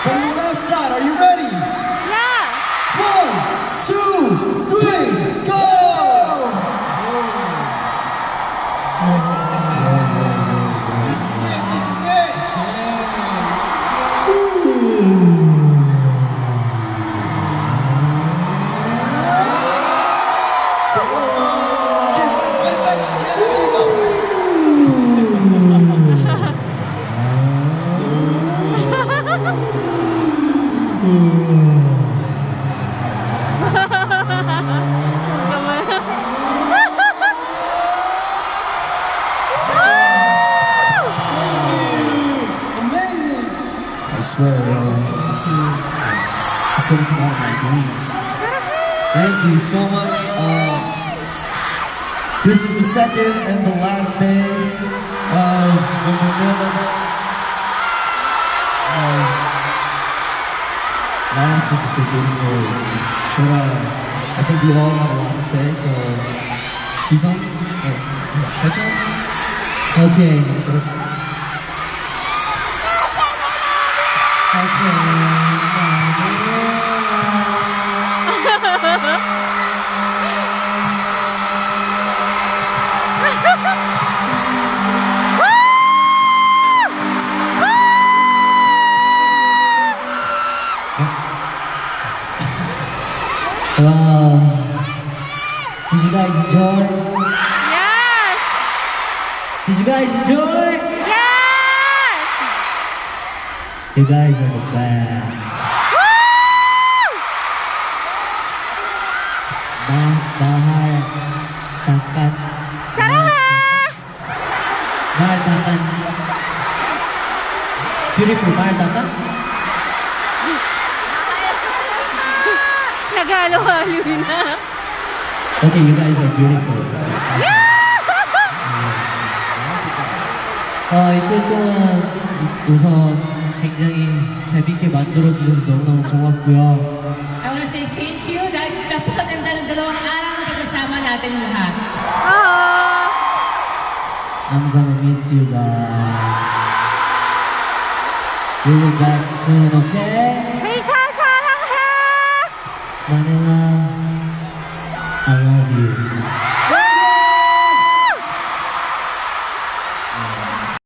From the left side, are you ready? Yeah. 1, 2, 3, go! This is it, this is it! Come on! Get right back together, there you go! Amazing! I swear, it's gonna come out of my dreams. Thank you so much. This is the second and the last day of the Manila. Last is a forgiving word, but I think we all have a lot to say. So, Chisung, Hechan, okay. Wow. Did you guys enjoy? Yes. Did you guys enjoy? Yes. You guys are the best. Mahal takat. 사랑해. Mahal takat. Beautiful mahal takat. Naghalo-halo na. Okay, you guys are beautiful. 이틀 동안 우선 굉장히 재밌게 만들어주셔서 너무너무 고맙고요. I want to say thank you dahil napakaganda ng dalawang araw na pagkasama natin lahat. Oh. I'm gonna miss you guys. We'll be back soon, okay? Hey, 사랑해. Manila.